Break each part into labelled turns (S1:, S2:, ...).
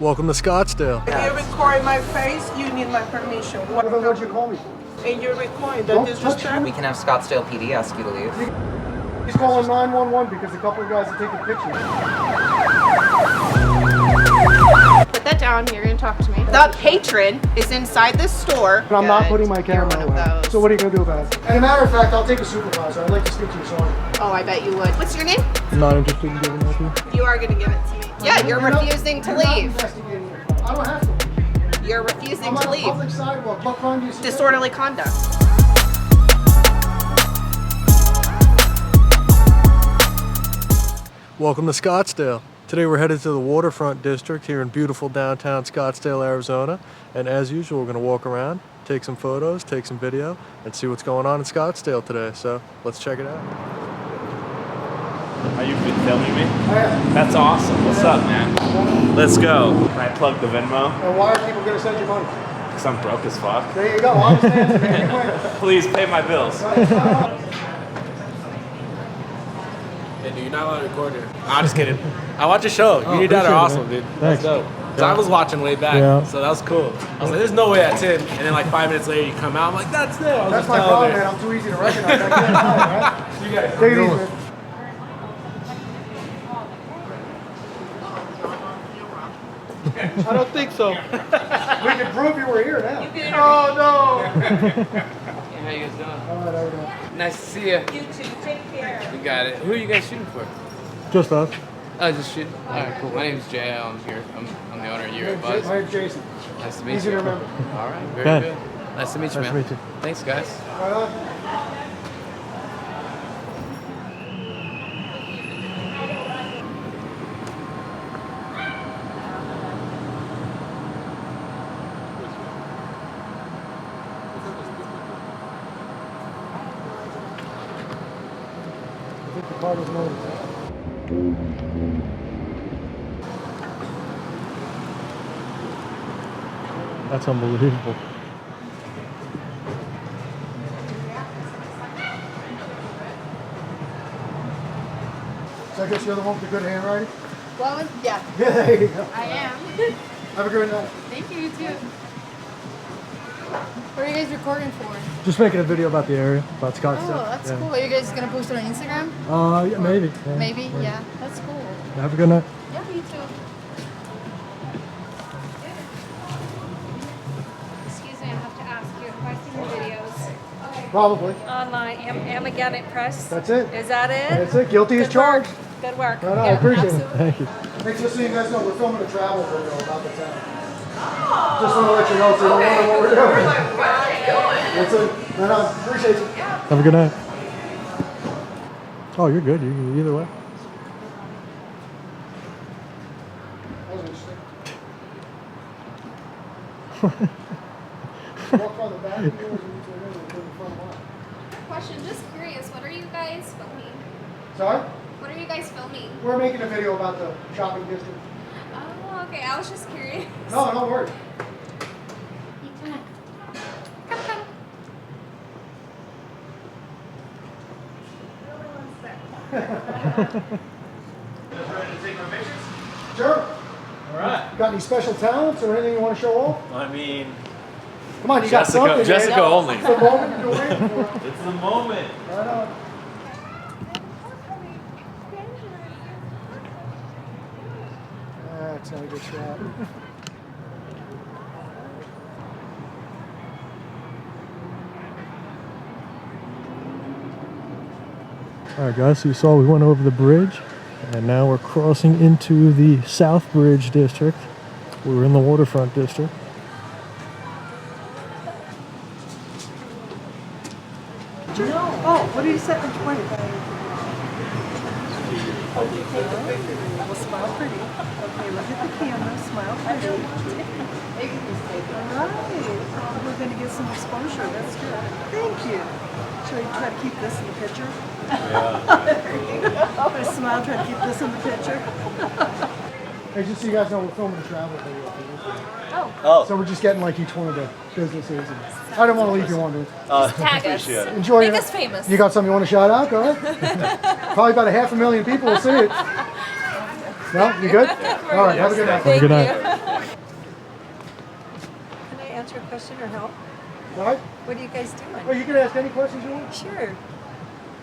S1: Welcome to Scottsdale.
S2: If you record my face, you need my permission.
S3: What'd you call me for?
S2: And you're recording, that disrespect.
S4: We can have Scottsdale PD ask you to leave.
S3: He's calling 911 because a couple of guys are taking pictures.
S5: Put that down, you're gonna talk to me. The patron is inside the store.
S3: But I'm not putting my camera
S5: You're one of
S3: away.
S5: those.
S3: So what are you going to do about it? And a matter of fact, I'll take a supervisor. I'd like to speak to your son.
S5: Oh, I bet you would. What's your name?
S1: I'm not interested in giving that to you.
S5: You are gonna give it to me. Yeah, you're refusing to
S3: You're not
S5: leave.
S3: investigating it. I don't have to.
S5: You're refusing
S3: I'm
S5: to
S3: on a
S5: leave.
S3: public sidewalk. What crime do you see?
S5: Disorderly conduct.
S1: Welcome to Scottsdale. Today we're headed to the Waterfront district here in beautiful downtown Scottsdale, Arizona. And as usual, we're gonna walk around, take some photos, take some video, and see what's going on in Scottsdale today. So let's check it out.
S6: Are you filming me?
S3: Oh, yeah.
S6: That's awesome. What's up, man? Let's go. Can I plug the Venmo?
S3: And why are people going to send you money?
S6: Because I'm broke as fuck.
S3: There you go. I'm standing there. You win.
S6: Please pay my bills.
S7: Hey, dude, you're not allowed to record here. I'm just kidding. I watch your show. You and your dad are awesome, dude.
S1: Thanks.
S7: That's dope. So I was watching way back, so that was cool. I was like, there's no way that's him. And then like 5 minutes later, you come out. I'm like, that's there. I was
S3: That's
S7: just
S3: my
S7: telling
S3: problem,
S7: her.
S3: man. I'm too easy to recognize. I can't hide, right?
S7: You guys.
S3: Take it easy, man.
S7: I don't think so.
S3: We can prove you were here now.
S7: Oh, no.
S8: How you guys doing?
S3: All right, all right.
S8: Nice to see you.
S2: You too, take care.
S8: You got it. Who are you guys shooting for?
S1: Just us.
S8: Oh, just shooting. All right, cool. My name's Jay. I'm here. I'm the owner of Europe Buzz.
S3: My name's Jason.
S8: Nice to meet
S3: Easy
S8: you.
S3: to remember.
S8: All right, very
S1: Okay.
S8: good. Nice to meet you,
S1: Nice
S8: man.
S1: to meet you.
S8: Thanks, guys.
S3: Right on. I think the car was noticed.
S1: That's unbelievable.
S3: So I guess you're the one with the good handwriting?
S5: Well, yeah,
S3: Yeah, there you go.
S5: I am.
S3: Have a good night.
S5: Thank you, you too. What are you guys recording for?
S1: Just making a video about the area, about Scottsdale.
S5: Oh, that's
S1: Yeah.
S5: cool. Are you guys gonna post it on Instagram?
S1: Yeah, maybe. Yeah.
S5: Maybe, yeah. That's cool.
S1: Have a good night.
S5: Yeah, you too.
S9: Excuse me, I have to ask you a question. Your videos
S3: Probably.
S9: online, Amagansett Press.
S3: That's it.
S9: Is that it?
S3: That's it. Guilty as
S9: Good work.
S3: charged.
S9: Good work.
S3: Right on, I appreciate it.
S9: absolutely.
S1: Thank you.
S3: Hey, just so you guys know, we're filming a travel video about the town. Just want to let you know so you don't wonder what we're doing. That's it. Right on. Appreciate you.
S1: Have a good night. Oh, you're good. You can either way.
S3: That was interesting. Walk by the back doors and into the front line.
S9: Question, just curious, what are you guys filming?
S3: Sorry?
S9: What are you guys filming?
S3: We're making a video about the shopping district.
S9: Oh, okay, I was just curious.
S3: No, don't worry.
S9: Come.
S3: Sure.
S6: All right.
S3: Got any special talents or anything you want to show off?
S6: I mean,
S3: Come on, you got
S6: Jessica-
S3: something.
S6: Jessica
S3: man.
S6: only.
S3: It's the moment you've been waiting for.
S6: it's the moment.
S3: Right on. That's not a good shot.
S1: Alright guys, so you saw we went over the bridge and now we're crossing into the Southbridge district. We were in the Waterfront district.
S2: Oh, what do you say? Which way? Well, smile pretty. Okay, look at the camera. Smile pretty. All right. We're going to get some exposure. That's good. Thank you. Should I try to keep this in the picture? Yeah. There you go. I smile, try to keep this in the picture.
S3: Hey, just so you guys know, we're filming a travel video.
S9: Oh,
S3: So we're just getting like each one of the businesses. And I don't want to leave you wondering.
S9: tag us.
S3: Enjoy
S9: Make
S3: it.
S9: us famous.
S3: You got something you want to shout out? Go ahead. Probably about 500,000 people will see it. No, you good? All right, have a good night.
S1: Have a good night.
S2: question or help?
S3: All right?
S2: What are you guys doing?
S3: Well, you can ask any questions you want.
S2: Sure.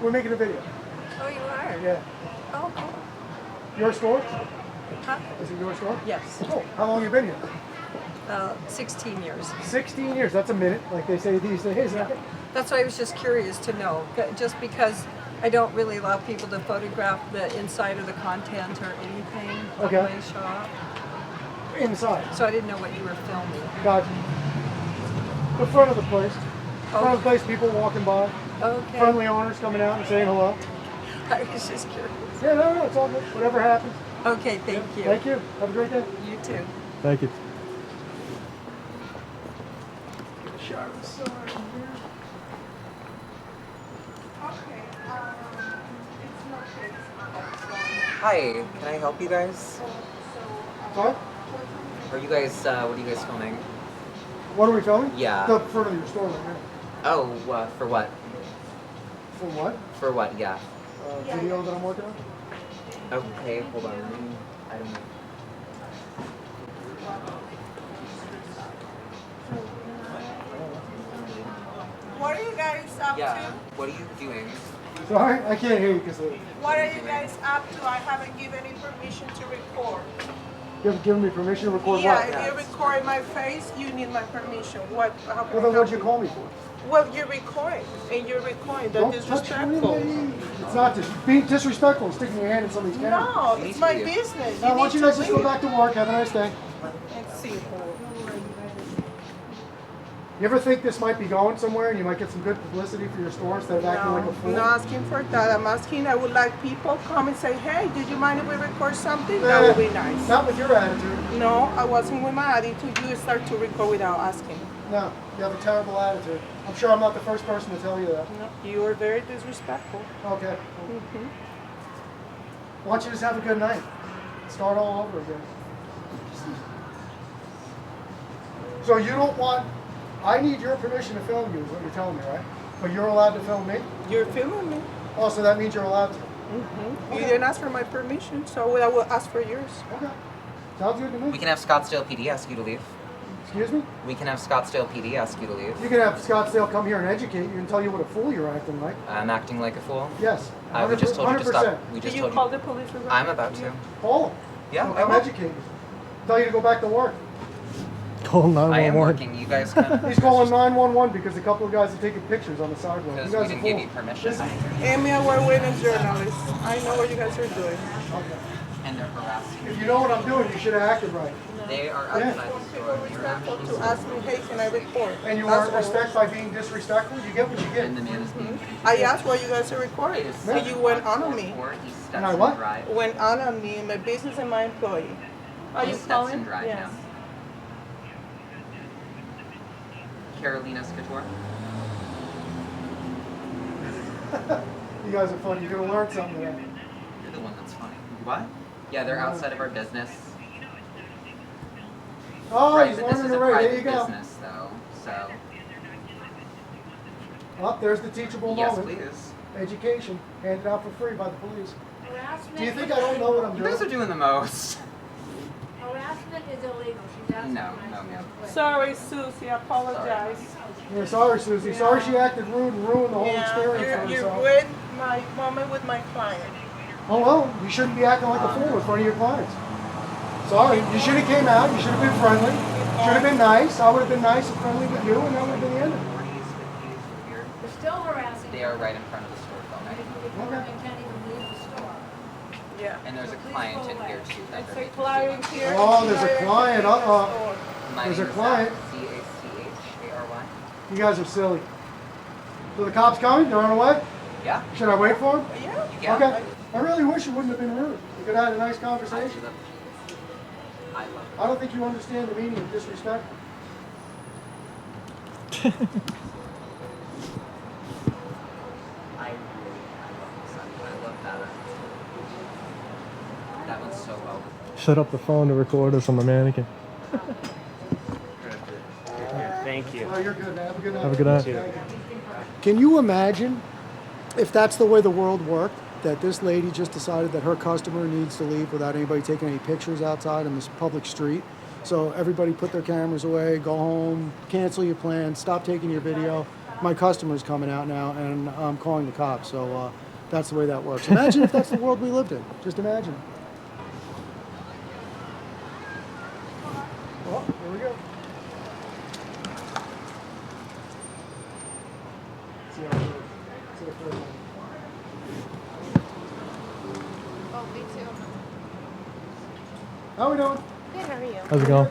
S3: We're making a video.
S2: Oh, you are?
S3: Yeah.
S2: Oh, cool.
S3: Your store?
S2: Huh?
S3: Is it your store?
S2: Yes.
S3: Oh, how long you been here?
S2: 16 years.
S3: 16 years. That's a minute, like they say these days.
S2: Yeah. That's why I was just curious to know, just because I don't really allow people to photograph the inside of the content or anything of
S3: Okay.
S2: my shop.
S3: Inside.
S2: So I didn't know what you were filming.
S3: Gotcha. The front of the place. Front of the place, people walking by.
S2: Okay.
S3: Friendly owners coming out and saying hello.
S2: I was just curious.
S3: Yeah, no, it's all good. Whatever happens.
S2: Okay, thank you.
S3: Thank you. Have a great day.
S2: You too.
S1: Thank you.
S3: Get a shot of the sun here.
S4: Hi, can I help you guys?
S3: Sorry?
S4: Are you guys, what are you guys filming?
S3: What are we filming?
S4: Yeah.
S3: The front of your store right now.
S4: Oh, for what?
S3: For what?
S4: For what, yeah.
S3: Video that I'm working on?
S4: Okay, hold on. I don't know.
S10: What are you guys up
S4: Yeah,
S10: to?
S4: what are you doing?
S3: Sorry? I can't hear you because
S10: What are you guys up to? I haven't given any permission to record.
S3: you haven't given me permission to record
S10: Yeah,
S3: what?
S10: if you record my face, you need my permission. What? How can
S3: Well,
S10: I
S3: then
S10: help
S3: what'd you call me for?
S10: Well, you're recording, and you're recording. That's
S3: Don't touch
S10: disrespectful.
S3: me. It's not being disrespectful. Sticking your hand in somebody's camera.
S10: No, it's my business.
S3: Now, why don't you guys
S10: need
S3: just
S10: to
S3: go back to work? Have a nice day.
S10: Let's see.
S3: You ever think this might be going somewhere and you might get some good publicity for your store instead of acting like a
S10: No,
S3: fool?
S10: I'm not asking for that. I'm asking, I would like people come and say, hey, did you mind if we record something? That would be nice.
S3: Not with your attitude.
S10: No, I wasn't with my attitude. You start to record without asking.
S3: No, you have a terrible attitude. I'm sure I'm not the first person to tell you that.
S10: No, you are very disrespectful.
S3: Okay. Why don't you just have a good night? Start all over again. So you don't want... I need your permission to film you is what you're telling me, right? But you're allowed to film me?
S10: You're filming me.
S3: Oh, so that means you're allowed to?
S10: You didn't ask for my permission, so I will ask for yours.
S3: Okay. Sounds good to me.
S4: We can have Scottsdale PD ask you to leave.
S3: Excuse me?
S4: We can have Scottsdale PD ask you to leave.
S3: You can have Scottsdale come here and educate you and tell you what a fool you're acting like.
S4: I'm acting like a fool.
S3: Yes.
S4: We just told you to stop.
S3: 100%.
S4: We just
S10: Did you
S4: told
S10: call
S4: you.
S10: the police?
S4: I'm about to.
S3: Call them.
S4: Yeah,
S3: They'll
S4: I
S3: come
S4: will.
S3: educate you. Tell you to go back to work.
S1: Call 911.
S4: I am working. You guys can.
S3: He's calling 911 because a couple of guys are taking pictures on the sidewalk.
S4: Because
S3: You
S4: we
S3: guys
S4: didn't
S3: are
S4: give you
S3: fools.
S4: permission.
S10: I'm a witness journalist. I know what you guys are doing.
S4: And they're harassing.
S3: If you know what I'm doing, you should have acted right.
S4: They are outside the store. You're actually
S10: To ask me, hey, can I record?
S3: And you
S10: That's
S3: earn
S10: all.
S3: respect by being disrespectful. You get what you get.
S4: And the man is being.
S10: I asked why you guys are recording. And you went on me.
S3: And I what?
S10: Went on me, my business and my employee. Are you
S4: Stetson
S10: calling?
S4: Drive
S10: Yes.
S4: now. Carolina's Couture.
S3: You guys are funny. You're going to learn something today.
S4: You're the one that's funny. What? Yeah, they're outside of our business.
S3: Oh,
S4: Right,
S3: he's
S4: but this
S3: learning
S4: is a
S3: already. There
S4: private
S3: you go.
S4: business, though. So,
S3: Oh, there's the teachable
S4: yes,
S3: moment.
S4: please.
S3: Education handed out for free by the police.
S9: Harassment.
S3: Do you think I don't know what I'm
S4: You
S3: doing?
S4: guys are doing the most.
S9: Harassment is illegal. She's asking
S4: No,
S9: for
S4: no, ma'am.
S10: Sorry, Susie, I apologize.
S3: Yeah, sorry, Susie. Sorry she acted rude and ruined the whole experience for
S10: you're
S3: herself.
S10: with my moment with my client.
S3: Oh well, you shouldn't be acting like a fool in front of your clients. Sorry, you should have came out. You should have been friendly. Should have been nice. I would have been nice and friendly with you, and that would have been the end of it.
S9: They're still harassing.
S4: They are right in front of the store filming.
S3: Okay.
S9: They can't even leave the store.
S10: Yeah.
S4: And there's a client in here too. that
S10: It's
S4: they're
S10: a client here.
S3: Oh, there's a client. Uh-oh.
S4: My
S3: There's
S4: name
S3: a
S4: is
S3: client.
S4: Zachary.
S3: You guys are silly. So the cops coming? They're on the way?
S4: Yeah.
S3: Should I wait for them?
S10: Yeah.
S4: You can.
S3: Okay. I really wish you wouldn't have been rude. We could have had a nice conversation.
S4: I love it.
S3: I don't think you understand the meaning of disrespect.
S4: I love this. I love that. That one's so well.
S1: Set up the phone to record us on the mannequin.
S6: Thank you.
S3: Oh, you're good, man. Have a good night.
S1: Have a good night.
S3: Thank you. Can you imagine if that's the way the world worked, that this lady just decided that her customer needs to leave without anybody taking any pictures outside on this public street, So everybody put their cameras away, go home, cancel your plans, stop taking your video. My customer's coming out now, and I'm calling the cops. So that's the way that works. Imagine if that's the world we lived in. Just imagine. Well, here we go. See how it goes. See the first one.
S5: Oh, me too.
S3: How we doing?
S5: Good, how are you?
S1: How's it going?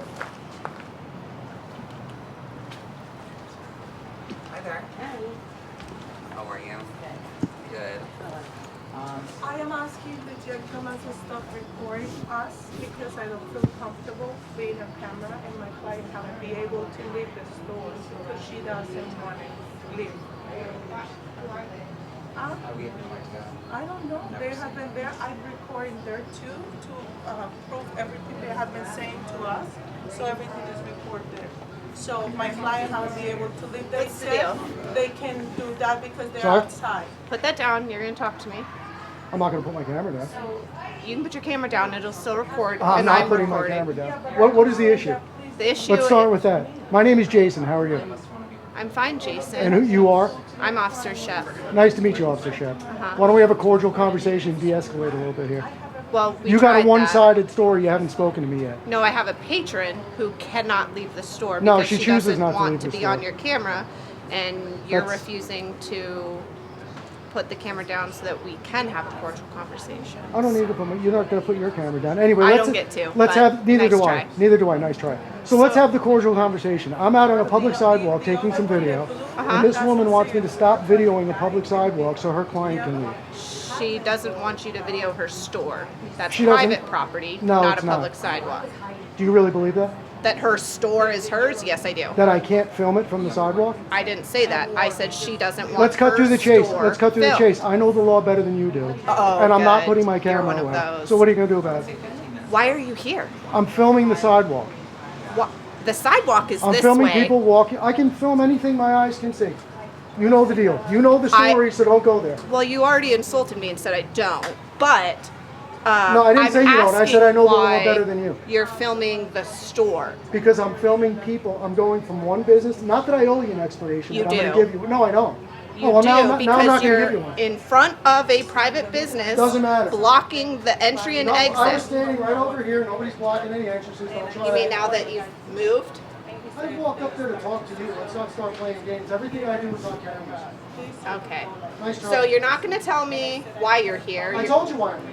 S4: Hi there. How are you? Good.
S10: I am asking the gentleman to stop recording us because I don't feel comfortable being on camera and my client haven't been able to leave the store because she doesn't want to leave. I don't know. They have been there. I'm recording there too to prove everything they have been saying to us. So everything is recorded. So my client has been able to leave. They
S5: What's the
S10: said
S5: deal?
S10: they can do that because they're
S3: Sorry?
S10: outside.
S5: Put that down. You're going to talk to me.
S3: I'm not going to put my camera down.
S5: You can put your camera down. It'll still record.
S3: I'm
S5: and
S3: not
S5: I'm
S3: putting
S5: recording.
S3: my camera down. What is the issue?
S5: The issue
S3: Let's start with that. My name is Jason. How are you?
S5: I'm fine, Jason.
S3: And who you are?
S5: I'm Officer Shep.
S3: Nice to meet you, Officer Shep. Why don't we have a cordial conversation and de-escalate a little bit here?
S5: Well, we
S3: You got
S5: tried
S3: a one-sided story. You haven't spoken to me yet.
S5: that. No, I have a patron who cannot leave the store
S3: No,
S5: because
S3: she
S5: she
S3: chooses
S5: doesn't
S3: not to
S5: want
S3: leave
S5: to
S3: the
S5: be
S3: store.
S5: on your camera, and you're
S3: That's-
S5: refusing to put the camera down so that we can have a cordial conversation.
S3: I don't need to put my, you're not going to put your camera down. Anyway,
S5: I
S3: let's,
S5: don't get to,
S3: let's
S5: but
S3: have, neither
S5: nice
S3: do
S5: try.
S3: I. Neither do I. Nice try. So let's have the cordial conversation. I'm out on a public sidewalk taking some video, and this woman wants me to stop videoing a public sidewalk so her client can leave.
S5: She doesn't want you to video her store. That's
S3: She doesn't?
S5: private property,
S3: No,
S5: not
S3: it's
S5: a
S3: not.
S5: public sidewalk.
S3: Do you really believe that?
S5: That her store is hers? Yes, I do.
S3: That I can't film it from the sidewalk?
S5: I didn't say that. I said she doesn't want
S3: Let's cut
S5: her
S3: through the chase.
S5: store
S3: Let's cut through the
S5: filmed.
S3: chase. I know the law better than you do.
S5: Oh,
S3: and I'm not
S5: good.
S3: putting my
S5: You're
S3: camera
S5: one of
S3: away.
S5: those.
S3: So what are you going to do about it?
S5: Why are you here?
S3: I'm filming the sidewalk.
S5: What? The sidewalk is
S3: I'm
S5: this
S3: filming
S5: way.
S3: people walking. I can film anything my eyes can see. You know the deal. You know the story, so don't go there.
S5: Well, you already insulted me and said I don't, but
S3: No, I didn't
S5: I'm
S3: say you don't. I said I know the law
S5: asking
S3: better
S5: why
S3: than you.
S5: You're filming the store.
S3: Because I'm filming people. I'm going from one business. Not that I owe you an explanation.
S5: You
S3: but I'm
S5: do.
S3: going to give you. No, I don't.
S5: You
S3: oh, well,
S5: do
S3: now I'm not
S5: because
S3: going to
S5: you're
S3: give you one.
S5: in front of a private business,
S3: Doesn't matter.
S5: blocking the entry and
S3: No, I was
S5: exit.
S3: standing right over here. Nobody's blocking any entrances. Don't try
S5: You mean
S3: that.
S5: now that you've moved?
S3: I walked up there to talk to you. Let's not start playing games. Everything I do is on camera.
S5: Okay.
S3: Nice try.
S5: So you're not going to tell me why you're here.
S3: I
S5: You're-
S3: told you why I'm here.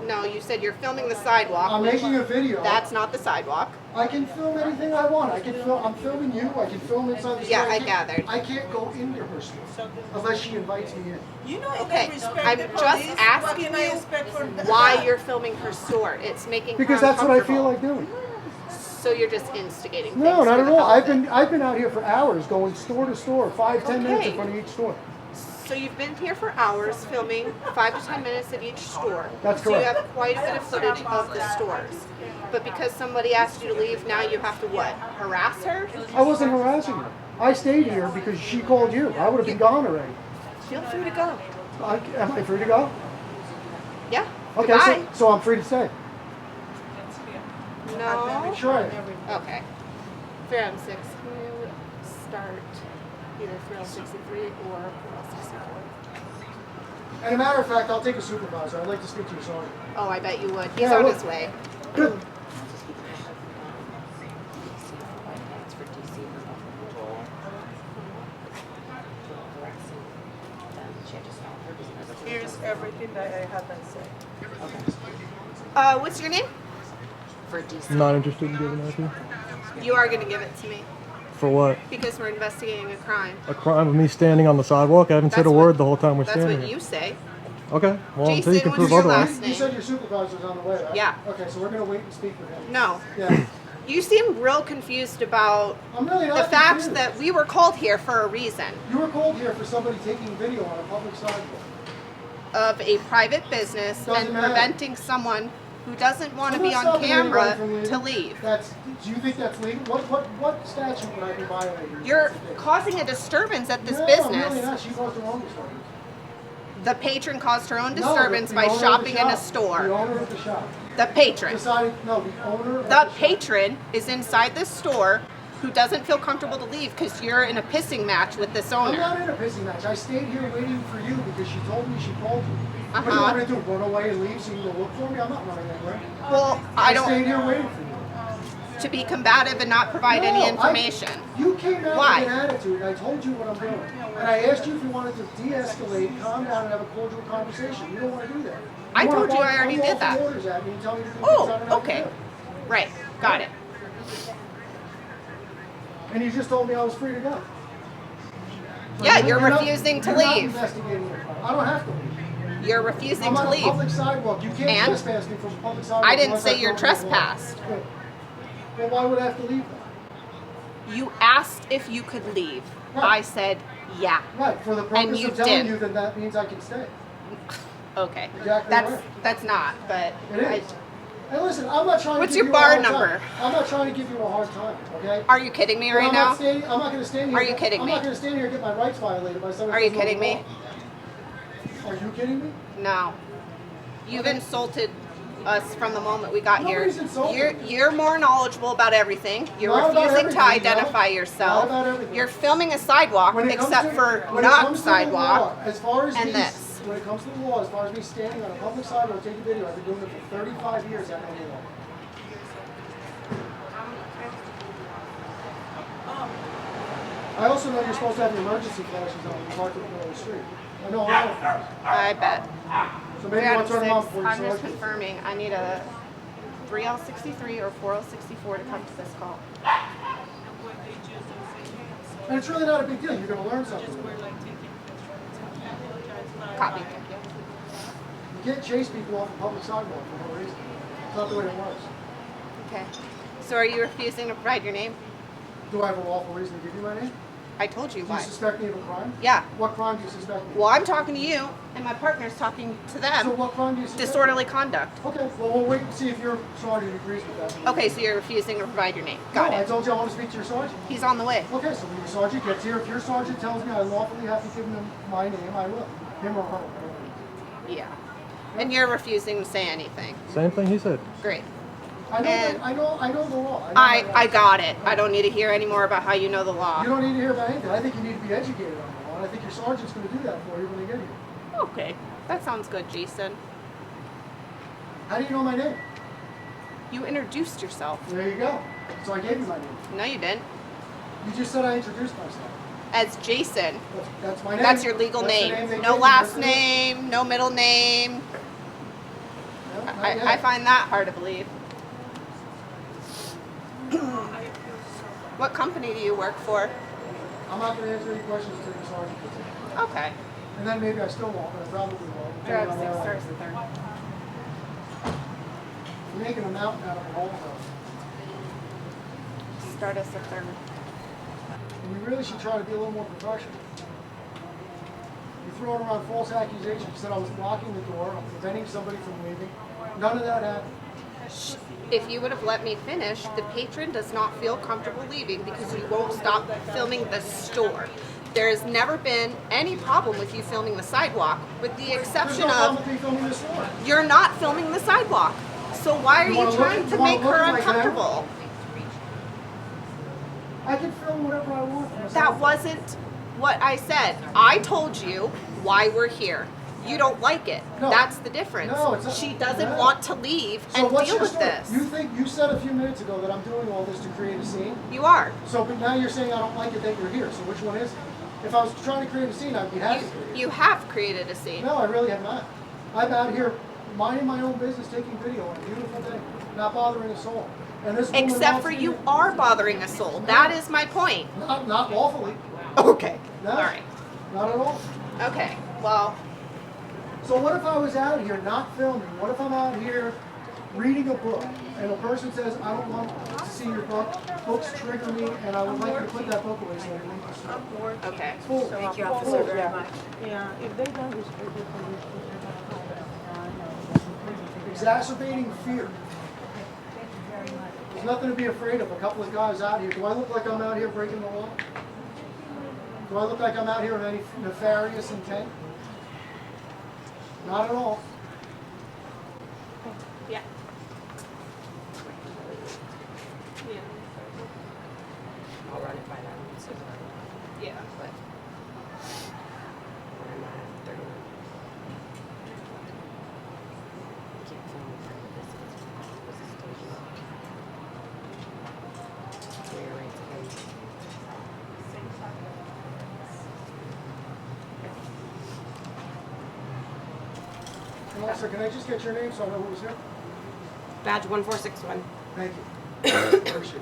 S5: No, you said you're filming the sidewalk.
S3: I'm making a video.
S5: That's not the sidewalk.
S3: I can film anything I want. I can film. I'm filming you. I can film inside the store.
S5: Yeah, I
S3: can't-
S5: gathered.
S3: I can't go into her store unless she invites me in.
S10: You know,
S5: Okay,
S10: if they respect
S5: I'm
S10: the
S5: just
S10: police, what
S5: asking
S10: can I
S5: you
S10: expect from
S5: why you're filming her store. It's making
S3: Because
S5: her
S3: that's what I feel
S5: uncomfortable.
S3: like doing.
S5: So you're just instigating
S3: No,
S5: things
S3: not
S5: for
S3: at
S5: the
S3: all.
S5: hell of it.
S3: I've been out here for hours, going store to store, 5-10 minutes in
S5: Okay.
S3: front of each store.
S5: So you've been here for hours filming 5 to 10 minutes at each store.
S3: That's
S5: So
S3: correct.
S5: you have quite a bit of footage of the stores. But because somebody asked you to leave, now you have to what? Harass her?
S3: I wasn't harassing her. I stayed here because she called you. I would have been gone already.
S5: Feel free to go.
S3: Am I free to go?
S5: Yeah.
S3: Okay,
S5: Goodbye.
S3: so I'm free to stay.
S5: No.
S3: Try it.
S5: Okay. 3M6. Can you start either 3L63 or 4L64?
S3: And a matter of fact, I'll take a supervisor. I'd like to speak to your sergeant.
S5: Oh, I bet you would. He's
S3: Yeah,
S5: on
S3: look.
S5: his way.
S3: Good.
S10: Here's everything that I have been saying.
S5: What's your name?
S1: I'm not interested in giving that to you.
S5: You are going to give it to me
S1: For what?
S5: because we're investigating a crime.
S1: A crime of me standing on the sidewalk? I haven't said a
S5: That's
S1: word
S5: what-
S1: the whole time we're
S5: That's
S1: standing
S5: what
S1: here.
S5: you say.
S1: Okay. Well, until
S5: Jason,
S1: you can
S5: what's
S1: prove
S5: your
S1: otherwise.
S5: last
S3: You said your supervisor's on the way, right?
S5: Yeah.
S3: Okay, so we're going to wait and speak with him.
S5: No.
S3: Yeah.
S5: You seem real confused about
S3: I'm really not
S5: the fact
S3: confused.
S5: that we were called here for a reason
S3: You were called here for somebody taking video on a public sidewalk.
S5: of a private business
S3: Doesn't
S5: and
S3: matter.
S5: preventing someone who doesn't want to
S3: I'm
S5: be
S3: not
S5: on
S3: stopping anybody
S5: camera
S3: from leaving.
S5: to leave.
S3: Do you think that's legal? What statute would I be violating?
S5: You're causing a disturbance at this
S3: No,
S5: business.
S3: I'm really not. She caused the wrong disturbance.
S5: The patron caused her own
S3: No,
S5: disturbance
S3: the
S5: by
S3: owner of the
S5: shopping in a
S3: shop. The
S5: store.
S3: owner of the shop.
S5: The patron.
S3: Decided, no, the owner of the
S5: The
S3: shop.
S5: patron is inside this store who doesn't feel comfortable to leave because you're in a pissing match with this
S3: I'm
S5: owner.
S3: not in a pissing match. I stayed here waiting for you because she told me she called you. What do you
S5: Uh-huh.
S3: want me to do? Run away and leave so you can go look for me? I'm not running anywhere.
S5: Well, I
S3: stayed here
S5: don't,
S3: waiting for you.
S5: to be combative and not provide any information.
S3: You came out
S5: Why?
S3: with an attitude, and I told you what I'm doing. And I asked you if you wanted to de-escalate, calm down, and have a cordial conversation. You don't want to do that.
S5: I
S3: wanna
S5: told you
S3: bark
S5: I already
S3: unlawful
S5: did that.
S3: orders at me and tell me to do things I don't have to
S5: Okay.
S3: do.
S5: Right. Got it.
S3: And you just told me I was free to go. So
S5: Yeah, you're
S3: not-
S5: refusing to
S3: you're not
S5: leave.
S3: investigating the crime. I don't have to leave.
S5: You're refusing
S3: I'm
S5: to
S3: on a
S5: leave.
S3: public sidewalk. You can't
S5: And?
S3: trespass me from a public sidewalk.
S5: I didn't
S3: unless
S5: say
S3: I
S5: you're
S3: throw you in the wall.
S5: trespassed.
S3: Good. Well, why would I have to leave then?
S5: You asked if you could leave.
S3: Right.
S5: I said, yeah.
S3: Right, for the purpose
S5: you
S3: of telling
S5: didn't.
S3: you that that means I can stay.
S5: Okay.
S3: Exactly
S5: That's
S3: right.
S5: that's not, but
S3: It is. Hey, listen, I'm not trying
S5: What's
S3: to give
S5: your
S3: you
S5: bar
S3: a hard
S5: number?
S3: time. I'm not trying to give you a hard time, okay?
S5: are you kidding me
S3: But
S5: right
S3: I'm
S5: now?
S3: not going to stand here.
S5: Are you kidding
S3: I'm
S5: me?
S3: not going to stand here and get my rights violated by someone.
S5: Are you
S3: who doesn't know
S5: kidding
S3: the law. Are you kidding me?
S5: No. You've insulted us from the moment we got here.
S3: Nobody's insulted me.
S5: You're more knowledgeable about everything. You're
S3: Not about
S5: refusing to
S3: everything,
S5: identify
S3: no.
S5: yourself.
S3: Not about everything.
S5: You're filming a sidewalk,
S3: When it comes
S5: except
S3: to-
S5: for
S3: when it
S5: not
S3: comes to the law,
S5: sidewalk.
S3: as far as
S5: and
S3: me-
S5: this.
S3: When it comes to the law, as far as me standing on a public sidewalk taking video, I've been doing it for 35 years. I know the law. I also know you're supposed to have your emergency flashes on when you park in the middle of the street. I know all of them.
S5: I bet.
S3: So maybe you want to turn them on before you
S5: I'm just
S3: start.
S5: confirming. I need a 3L63 or 4L64 to come to this call.
S3: And it's really not a big deal. You're going to learn something.
S5: Copy. Thank you.
S3: You can't chase people off a public sidewalk for no reason. It's not the way it works.
S5: Okay. So are you refusing to provide your name?
S3: Do I have a lawful reason to give you my name?
S5: I told you
S3: Do
S5: why.
S3: you suspect me of a crime?
S5: Yeah.
S3: What crime do you suspect me of?
S5: Well, I'm talking to you, and my partner's talking to them.
S3: So what crime do you suspect?
S5: Disorderly conduct.
S3: Okay, well, we'll wait and see if your sergeant agrees with that.
S5: Okay, so you're refusing to provide your name. Got
S3: No, I
S5: it.
S3: told you I want to speak to your sergeant.
S5: He's on the way.
S3: Okay, so when your sergeant gets here, if your sergeant tells me I lawfully have to give him my name, I will. Him or her.
S5: Yeah. And you're refusing to say anything.
S1: Same thing he said.
S5: Great.
S3: I know,
S5: And
S3: I know the law. know
S5: I
S3: my rights.
S5: got it. I don't need to hear any more about how you know the law.
S3: You don't need to hear about anything. I think you need to be educated on the law, and I think your sergeant's going to do that for you when they get here.
S5: Okay. That sounds good, Jason.
S3: How do you know my name?
S5: You introduced yourself.
S3: There you go. So I gave you my name.
S5: No, you didn't.
S3: You just said I introduced myself.
S5: As Jason.
S3: That's my name.
S5: That's your legal
S3: That's the
S5: name.
S3: they
S5: No
S3: gave me.
S5: last
S3: That's the
S5: name, no middle name.
S3: No, not
S5: I
S3: yet.
S5: find that hard to believe. What company do you work for?
S3: I'm not going to answer any questions until your sergeant gets here.
S5: Okay.
S3: And then maybe I still won't, but I probably will.
S5: Drive
S3: depending on
S5: 6
S3: where I
S5: stars
S3: am.
S5: to third.
S3: You're making a mountain out of a molehill.
S5: Start us at third.
S3: And we really should try to be a little more professional. You're throwing around false accusations. You said I was blocking the door, I'm preventing somebody from leaving. None of that happened.
S5: If you would have let me finish, the patron does not feel comfortable leaving because you won't stop filming the store. There has never been any problem with you filming the sidewalk, with the
S3: There's
S5: exception
S3: no problem
S5: of
S3: with me filming this store.
S5: you're not filming the sidewalk. So why are
S3: You wanna
S5: you
S3: look
S5: trying
S3: at-
S5: to
S3: you wanna
S5: make
S3: look
S5: her
S3: at my camera?
S5: uncomfortable?
S3: I can film whatever I want. for
S5: That
S3: myself.
S5: wasn't what I said. I told you why we're here. You don't like it.
S3: No.
S5: That's the difference.
S3: No, it's not-
S5: She doesn't
S3: no.
S5: want to leave
S3: So
S5: and
S3: what's
S5: deal
S3: your
S5: with
S3: story?
S5: this.
S3: You think you said a few minutes ago that I'm doing all this to create a scene?
S5: You are.
S3: So, but now you're saying I don't like it that you're here. So which one is it? If I was trying to create a scene, I'd be happy to create.
S5: You have created a scene.
S3: No, I really have not. I'm out here minding my own business, taking video on a beautiful day, not bothering a soul. And this woman
S5: Except
S3: wants
S5: for
S3: me
S5: you
S3: to-
S5: are bothering a soul. That is my point.
S3: Not lawfully.
S5: Okay.
S3: No.
S5: All right.
S3: Not at all.
S5: Okay. Well,
S3: So what if I was out here not filming? What if I'm out here reading a book and a person says, I don't want to see your book, books trigger me, and I would like you to put that book away so I can read the story.
S5: okay.
S3: Full.
S2: Thank you,
S3: Full.
S2: officer, very much.
S10: Yeah, if they don't respect the police,
S3: Exacerbating fear. There's nothing to be afraid of. A couple of guys out here. Do I look like I'm out here breaking the law? Do I look like I'm out here with any nefarious intent? Not at all.
S5: Yeah. Yeah.
S11: I'll run it by them. So,
S5: Yeah.
S11: but we're not 30 minutes. Can't film in front of this. This is station. Rearrange again.
S3: And also, can I just get your name so I know who's here?
S11: Badge 1461.
S3: Thank you. Appreciate it.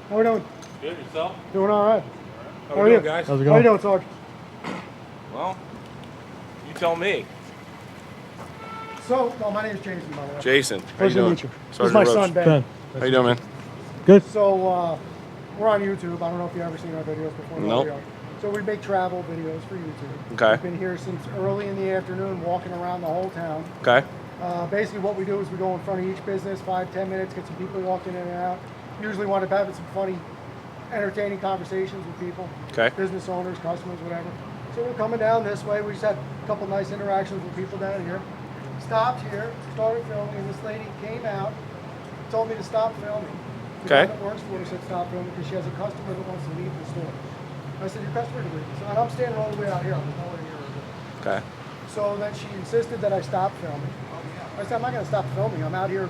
S3: How we doing?
S6: Good, yourself?
S3: Doing all right.
S6: How
S3: How
S6: we
S3: are
S6: doing,
S3: you?
S6: guys?
S1: How's it
S3: How you
S1: going?
S3: doing, Sarge?
S6: Well, you tell me.
S3: So, well, my name is Jason, by the way.
S6: Jason, how you
S3: Pleasure to
S6: doing?
S3: meet you. This is
S6: Sergeant
S3: my
S6: Roach.
S3: son, Ben.
S1: Ben.
S6: How you doing, man?
S1: Good.
S3: So, we're on YouTube. I don't know if you've ever seen our videos before.
S6: Nope.
S3: We are. So we make travel videos for YouTube.
S6: Okay.
S3: We've been here since early in the afternoon, walking around the whole town.
S6: Okay.
S3: Basically what we do is we go in front of each business, 5-10 minutes, get some people walking in and out. Usually wind up having some funny, entertaining conversations with people.
S6: Okay.
S3: Business owners, customers, whatever. So we're coming down this way. We just had a couple nice interactions with people down here. Stopped here, started filming, and this lady came out, told me to stop filming. The guy
S6: Okay.
S3: that works for her said stop filming because she has a customer that wants to leave the store. I said, your customer can leave. So and I'm standing all the way out here. I'm nowhere near her.
S6: Okay.
S3: So then she insisted that I stop filming. I said, I'm not going to stop filming. I'm out here,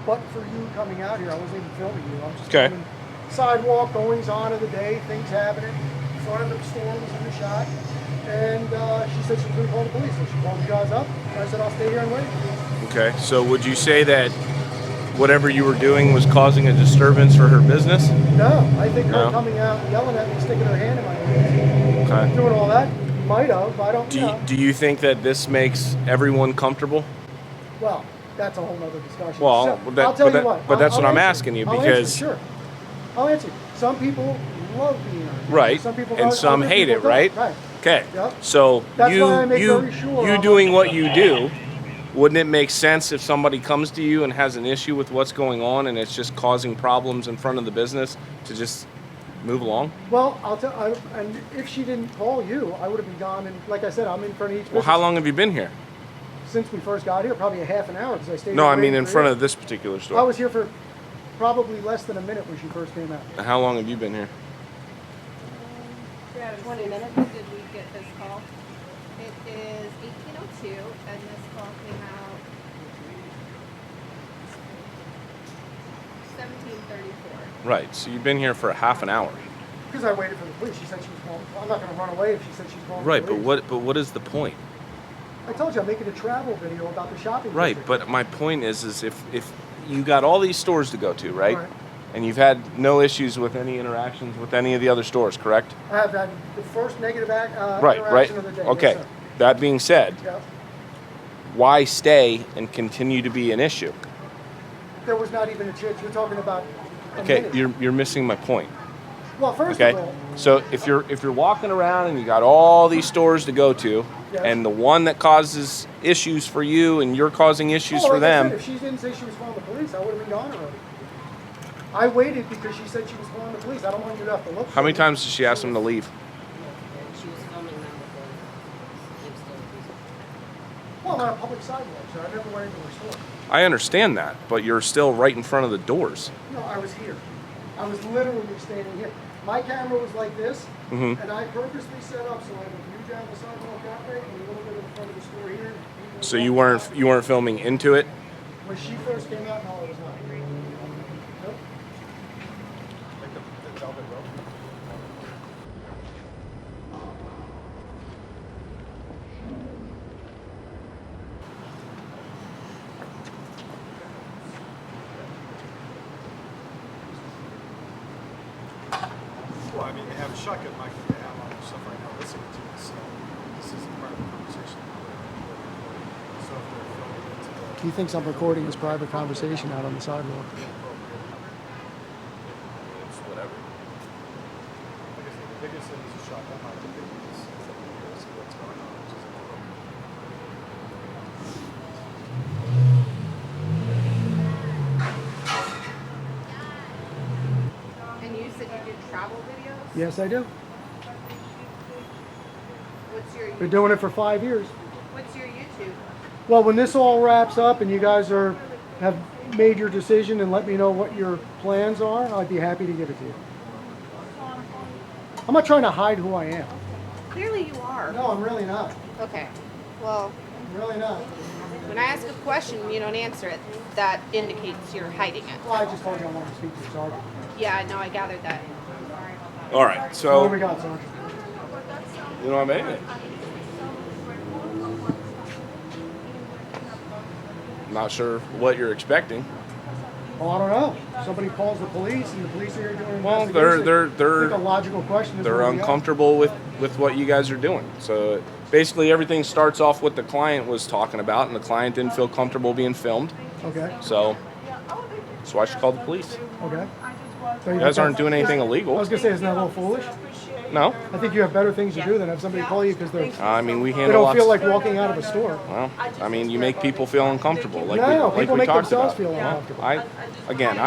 S3: but for you coming out here, I wasn't even filming you. I'm just
S6: Okay.
S3: filming sidewalk, goings on of the day, things happening. Front of the store was in the shot. And she said she was going to call the police. So she called the guys up. And I said, I'll stay here and wait.
S6: Okay. So would you say that whatever you were doing was causing a disturbance for her business?
S3: No, I think her
S6: No?
S3: coming out and yelling at me, sticking her hand in my ear,
S6: Okay.
S3: doing all that, might have. I don't know.
S6: Do you think that this makes everyone comfortable?
S3: Well, that's a whole nother discussion.
S6: Well,
S3: So,
S6: but that-
S3: I'll tell
S6: but
S3: you
S6: that-
S3: what.
S6: but that's what I'm
S3: answer.
S6: asking you,
S3: I'll
S6: because-
S3: answer, sure. I'll answer you. Some people love being on camera.
S6: Right.
S3: Some people
S6: And
S3: don't,
S6: some
S3: other
S6: hate
S3: people
S6: it,
S3: don't.
S6: right?
S3: Right.
S6: Okay.
S3: Yep.
S6: So
S3: That's
S6: you
S3: why I make
S6: you
S3: very sure
S6: you
S3: I'm
S6: doing
S3: on
S6: what you do, wouldn't it make sense if somebody comes to you and has an issue with what's going on and it's just causing problems in front of the business to just move along?
S3: Well, I'll tell. And if she didn't call you, I would have been gone. And like I said, I'm in front of each
S6: Well,
S3: business.
S6: how long have you been here?
S3: Since we first got here, probably a half an hour because I stayed.
S6: No,
S3: here
S6: I mean
S3: waiting
S6: in
S3: for
S6: front
S3: you.
S6: of this particular
S3: I
S6: store.
S3: was here for probably less than a minute when she first came out.
S6: And how long have you been here?
S9: 20 minutes did we get this call? It is 18:02 and this call came out 17:34.
S6: Right. So you've been here for a half an hour.
S3: Because I waited for the police. She said she was calling. I'm not going to run away if she said she's calling.
S6: Right,
S3: the
S6: but
S3: police.
S6: what is the point?
S3: I told you I'm making a travel video about the shopping.
S6: Right,
S3: district.
S6: but my point is if you got all these stores to go to, right?
S3: Right.
S6: And you've had no issues with any interactions with any of the other stores, correct?
S3: I have had the first negative
S6: Right,
S3: interaction
S6: right.
S3: of the day.
S6: Okay.
S3: Yes, sir.
S6: That being said,
S3: Yeah.
S6: why stay and continue to be an issue?
S3: There was not even a chance. You're talking about. A
S6: Okay,
S3: minute.
S6: you're missing my point.
S3: Well, first
S6: Okay,
S3: of all,
S6: so if you're walking around and you got all these stores to go to,
S3: Yes.
S6: and the one that causes issues for you and you're causing issues
S3: well,
S6: for
S3: like I
S6: them,
S3: said, if she didn't say she was calling the police, I would have been gone already. I waited because she said she was calling the police. I don't want you to have to look.
S6: how
S3: for
S6: many
S3: me.
S6: times did she ask them to leave?
S11: She was filming them before. They still
S3: Well, I'm on a public sidewalk, so I never went into her store.
S6: I understand that, but you're still right in front of the doors.
S3: No, I was here. I was literally standing here. My camera was like this,
S6: Mhm.
S3: and I purposely set up so I would view down the sidewalk that way and a little bit in front of the store here.
S6: So you weren't filming into it?
S3: When she first came out, no, it was not. Nope.
S12: Well, I mean, they have a shotgun mic that they have on their stuff right now listening to us, so this is a private conversation. So if they're filming it to the...
S3: He thinks I'm recording his private conversation out on the sidewalk.
S6: It's whatever.
S12: Like I said, the biggest thing is a shotgun mic. The biggest is that we can see what's going on, which is important.
S3: Yes, I do.
S5: What's your
S3: Been doing it for 5 years.
S5: What's your YouTube?
S3: Well, when this all wraps up and you guys have made your decision and let me know what your plans are, I'd be happy to give it to you. I'm not trying to hide who I am.
S5: Clearly you are.
S3: No, I'm really not.
S5: Okay. Well,
S3: I'm really not.
S5: when I ask a question and you don't answer it, that indicates you're hiding it.
S3: Well, I just told you I wanted to speak to the sergeant.
S5: Yeah, no, I gathered that.
S6: All right,
S3: What do
S6: so
S3: we got, sergeant?
S6: you know what I mean? I'm not sure what you're expecting.
S3: Oh, I don't know. Somebody calls the police and the police are here doing an
S6: Well,
S3: investigation.
S6: they're
S3: I think a logical question is
S6: they're
S3: where we are.
S6: uncomfortable with what you guys are doing. So basically, everything starts off what the client was talking about, and the client didn't feel comfortable being filmed.
S3: Okay.
S6: So that's why she called the police.
S3: Okay. So
S6: You guys aren't doing anything
S3: I
S6: illegal.
S3: was gonna say, isn't that a little foolish?
S6: No.
S3: I think you have better things to do than have somebody call you because they
S6: I mean, we
S3: they
S6: handle
S3: don't feel
S6: lots.
S3: like walking out of a store.
S6: Well, I mean, you make people feel uncomfortable, like
S3: No,
S6: we
S3: people make
S6: talked
S3: themselves
S6: about.
S3: feel
S6: Well,
S3: uncomfortable.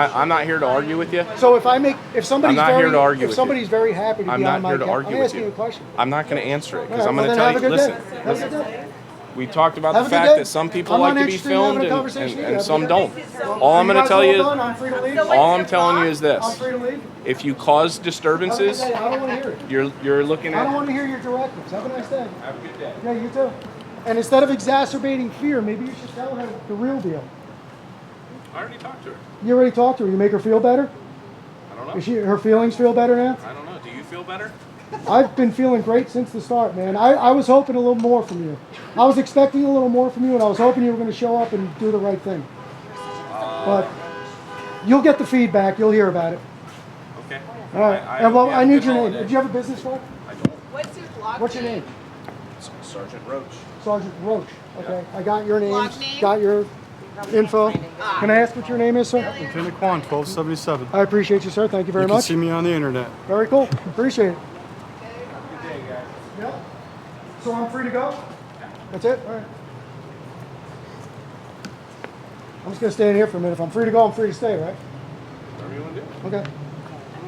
S6: I'm not here to argue with you.
S3: So if somebody's
S6: I'm not here to argue
S3: if
S6: with
S3: somebody's very happy to
S6: I'm
S3: be
S6: not
S3: on my
S6: here to
S3: account,
S6: argue
S3: I'm
S6: with
S3: asking
S6: you.
S3: a question.
S6: I'm not going to answer it because
S3: All
S6: I'm
S3: right,
S6: going to
S3: well,
S6: tell
S3: then
S6: you.
S3: have a
S6: Listen,
S3: good day. Have a good day.
S6: we talked about
S3: Have
S6: the
S3: a good
S6: fact
S3: day.
S6: that some people
S3: I'm
S6: like
S3: not
S6: to be
S3: interested in having
S6: filmed
S3: a conversation either.
S6: and
S3: Have a
S6: some
S3: good
S6: don't.
S3: day.
S6: All I'm
S3: You
S6: going
S3: guys
S6: to tell
S3: are
S6: you
S3: all done? I'm free to leave.
S6: all I'm telling you is
S3: I'm
S6: this:
S3: free to leave.
S6: if you cause
S3: Have a good
S6: disturbances,
S3: day. I don't want to hear it.
S6: you're looking
S3: I don't
S6: at.
S3: want to hear your directives. Have a nice day.
S6: Have a good day.
S3: Yeah, you too. And instead of exacerbating fear, maybe you should tell her the real deal.
S6: I already talked to her.
S3: You already talked to her. You make her feel better?
S6: I don't know.
S3: Is her feelings feel better now?
S6: I don't know. Do you feel better?
S3: I've been feeling great since the start, man. I was hoping a little more from you. I was expecting a little more from you, and I was hoping you were going to show up and do the right thing. But you'll get the feedback. You'll hear about it.
S6: Okay.
S3: All right. And well, I need your name. Do you have a business card?
S6: I don't.
S5: What's your blog
S3: What's your name?
S6: Sergeant Roach.
S3: Sergeant Roach. Okay. I got your
S5: Blog
S3: names.
S5: name?
S3: Got your info. Can I ask what your name is, sir?
S12: Lieutenant Quan, 1277.
S3: I appreciate you, sir. Thank you very
S12: You can
S3: much.
S12: see me on the internet.
S3: Very cool. Appreciate it.
S6: Good day, guys.
S3: Yeah. So I'm free to go? That's it? All right. I'm just going to stay in here for a minute. If I'm free to go, I'm free to stay, right?
S6: Whatever you want to do.
S3: Okay.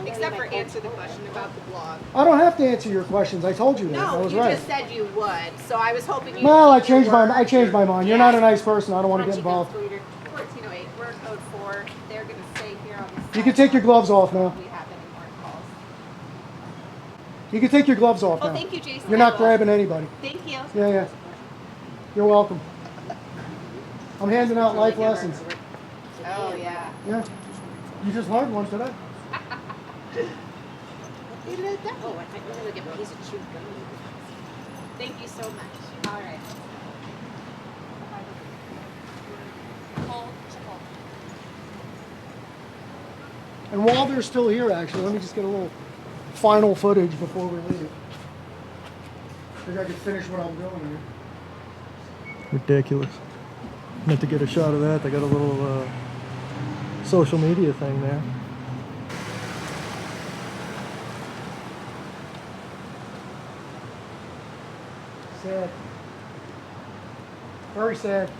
S5: Except for answer the question about the blog.
S3: I don't have to answer your questions. I told you that. I
S5: No,
S3: was
S5: you
S3: right.
S5: just said you would. So I was hoping you.
S3: Well, I
S5: keep your
S3: changed my
S5: word.
S3: I changed my mind. You're not a nice person. I don't want to get involved.
S5: 1408. We're code 4. They're going to stay here on the.
S3: You can take your gloves off now.
S5: We have any more calls.
S3: You can take your gloves off
S5: Oh,
S3: now.
S5: thank you, Jason.
S3: You're
S5: I
S3: not
S5: will.
S3: grabbing anybody.
S5: Thank you.
S3: Yeah, yeah. You're welcome. I'm handing out life lessons.
S5: Oh yeah.
S3: Yeah. You just learned one today.
S5: Oh, I think we're gonna get a piece of chewed gum. Thank you so much. All right.
S3: And while they're still here, actually, let me just get a little final footage before we leave. I think I can finish what I'm doing here.
S1: Ridiculous. Meant to get a shot of that. They got a little social media thing there.
S3: Sad. Very sad.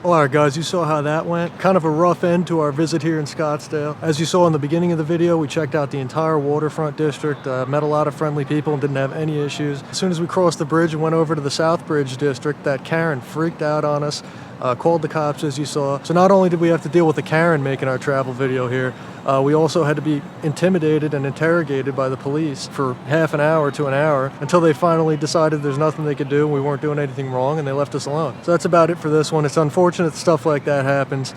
S1: All right, guys, you saw how that went. Kind of a rough end to our visit here in Scottsdale. As you saw in the beginning of the video, we checked out the entire Waterfront district, met a lot of friendly people and didn't have any issues. As soon as we crossed the bridge and went over to the Southbridge district, that Karen freaked out on us, called the cops, as you saw. So not only did we have to deal with the Karen making our travel video here, we also had to be intimidated and interrogated by the police for half an hour to an hour until they finally decided there's nothing they could do, we weren't doing anything wrong, and they left us alone. So that's about it for this one. It's unfortunate stuff like that happens.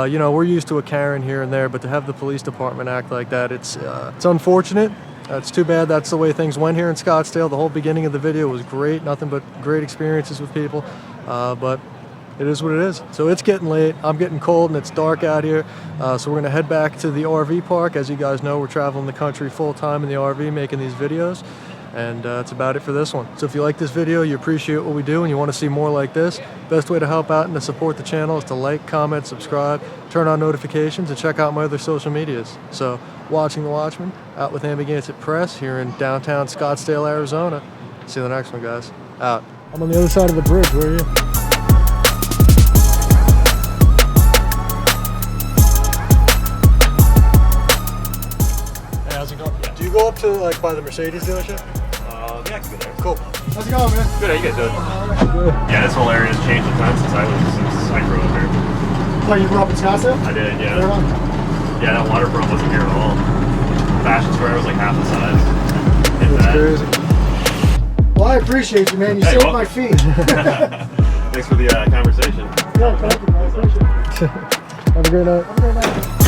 S1: You know, we're used to a Karen here and there, but to have the police department act like that, it's unfortunate. It's too bad that's the way things went here in Scottsdale. The whole beginning of the video was great, nothing but great experiences with people, but it is what it is. So it's getting late, I'm getting cold, and it's dark out here. So we're gonna head back to the RV park. As you guys know, we're traveling the country full time in the RV making these videos. And that's about it for this one. So if you like this video, you appreciate what we do, and you want to see more like this, best way to help out and to support the channel is to like, comment, subscribe, turn on notifications, and check out my other social medias. So watching The Watchmen, out with Amagansett Press here in downtown Scottsdale, Arizona. See you in the next one, guys. Out. I'm on the other side of the bridge. Where are you? How's it going? you go up to like by the Mercedes dealership?
S13: Yeah, I can go there.
S1: Cool.
S3: How's it going, man?
S13: Good, how you guys doing?
S3: Good.
S13: Yeah, this whole area has changed a ton since I grew up here.
S3: Oh, you grew up in Scottsdale?
S13: I did, yeah.
S3: Right on.
S13: Yeah, that Waterfront wasn't here at all. Fashion Square was like half the size.
S3: That's crazy. Well, I appreciate you, man. You saved my feet.
S13: Thanks for the conversation.
S3: Yeah, thank you, man. I appreciate it. Have a great night.